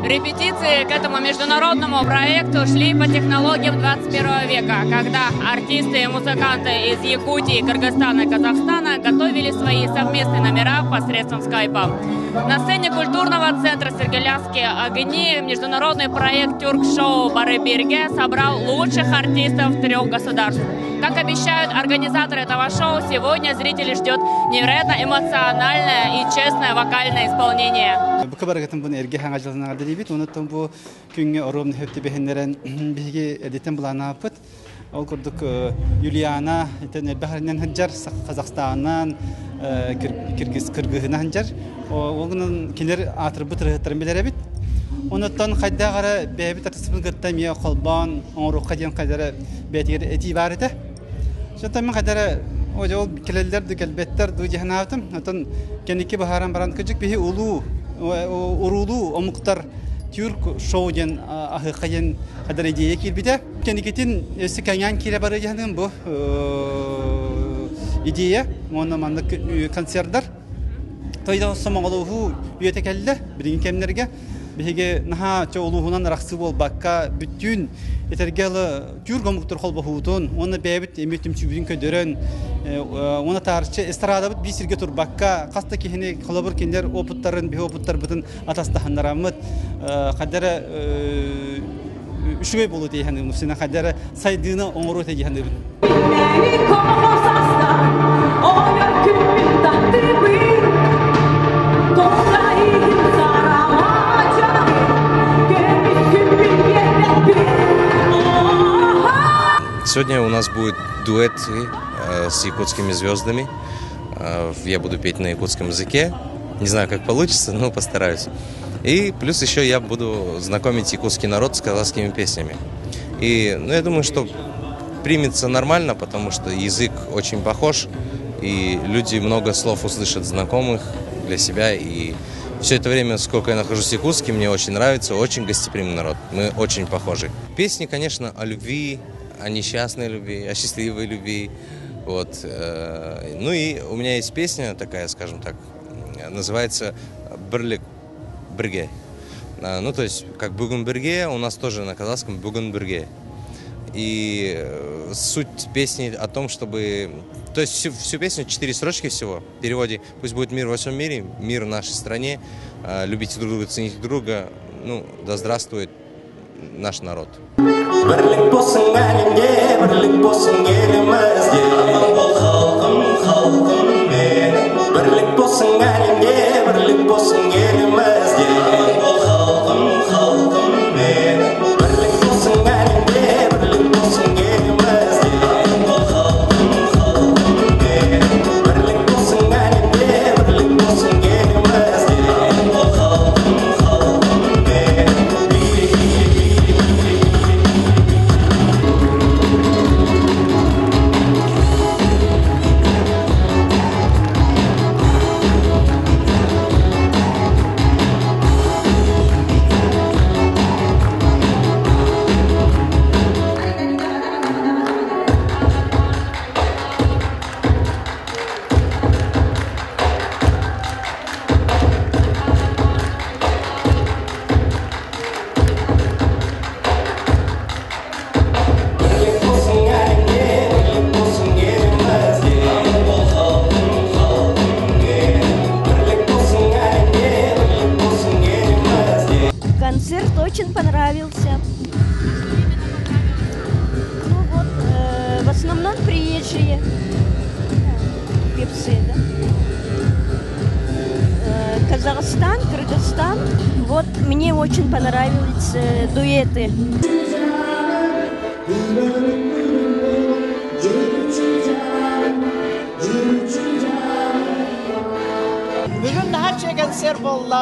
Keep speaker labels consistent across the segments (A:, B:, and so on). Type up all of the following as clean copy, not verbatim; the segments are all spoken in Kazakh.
A: Репетиции к этому международному проекту шли по технологиям 21 века, когда артисты и музыканты из Якутии, Кыргызстана и Казахстана готовили свои совместные номера посредством скайпа. На сцене культурного центра «Сергелясские огни» международный проект «Тюрк-шоу Бары-Бирге» собрал лучших артистов 3 государств. Как обещают организаторы этого шоу, сегодня зрители ждет невероятно эмоциональное и честное вокальное исполнение.
B: Юлиана Бахарнан Хаджар, Казахстанан, Кыргызстан Хаджар, огнын келер атрибут рehterмелер бит. Онуттан хайдагара бебит артистин гаттамия холбан, оңрукка ден кадары бетер этибарыта. Шотам кадары ожол келелер дүгелбеттер дүжехнавтым. Отон кеники бахаран баран көжүк бихи улуу, урулуу омуктар Тюрк шоу ден ахыкайын кадары идея кирбиде. Кеникетин өсүкәңән кире бары жаһанның бу идея, моны мандык концерттер. Тойда самоголуу үетекелле бирин кемнерге биге наха чоулуунан рахсы болбакка бүтүн этергеле тюрк омуктар холбохутун, оны бебит эмитим чүбүн көдөрөн, оны тарчы эстрада бит бисирге турбакка, каста кихини колобур киндер опыттарын, би опыттар бүтүн атастаханнарамыт, кадары Üşüge bolu diye Müslüman kadar saydığına onuru te diye
C: Сегодня у нас будет дуэт с якутскими звездами. Я буду петь на якутском языке. Не знаю, как получится, но постараюсь. И плюс еще я буду знакомить якутский народ с казахскими песнями. И я думаю, что примется нормально, потому что язык очень похож, и люди много слов услышат знакомых для себя. И все это время, сколько я нахожусь в Якутске, мне очень нравится, очень гостеприимный народ. Мы очень похожи. Песни, конечно, о любви, о несчастной любви, о счастливой любви. Вот. Ну и у меня есть песня такая, скажем так, называется «Бірлік бірге». Ну, то есть, как «Бүгін бірге», у нас тоже на казахском «Бүгін бірге». И суть песни о том, чтобы... То есть, всю песню 4 строчки всего. В переводе «Пусть будет мир во всем мире, мир в нашей стране, любите друг друга, цените друг друга, ну, да здравствует наш народ».
D: Бірлік болсын әлемде, бірлік болсын елімізде. Аман бол халқым, халқым менің. Бірлік болсын әлемде, бірлік болсын елімізде. Аман бол халқым, халқым менің. Бірлік болсын әлемде, бірлік болсын елімізде. Аман бол халқым, халқым менің. Бірлік болсын әлемде, бірлік болсын елімізде. Аман бол халқым, халқым менің.
E: Концерт очень понравился. Ну вот, в основном приезжие певцы, да? Казахстан, Кыргызстан. Вот мне очень понравились дуэты.
F: Бүгін нағашы концерт болды.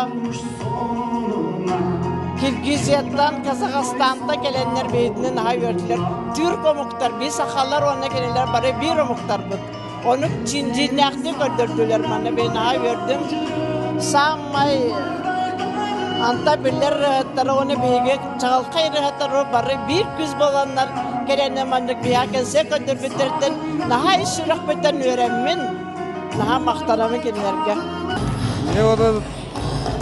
F: Киргизияттан, Казахстанда келенler бейдінен наға өрділер. Түрк омуқтар, бей сақалар онына келелер бары бір омуқтар бұд. Оны чинжинәқті көрдірділер маны бей наға өрдім. Саңмай анта бірлер рəhəttары оны бейге чағалқай рəhəттары бары бір күз боланlar келені мандық бейа кәнсе көндір бітірдін. Наға ішірік бітін өремін. Наға мақтанамы келерге.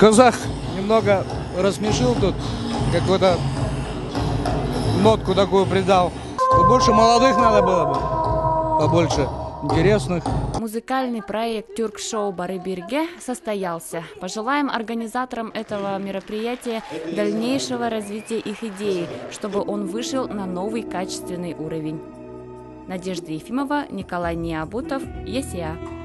G: Казах немного рассмешил тут, какую-то нотку такую придал. Больше молодых надо было бы, побольше интересных.
A: Музыкальный проект «Тюрк-шоу Бары Бирге» состоялся. Пожелаем организаторам этого мероприятия дальнейшего развития их идеи, чтобы он вышел на новый качественный уровень. Надежда Ефимова, Николай Необутов, ЕСИА.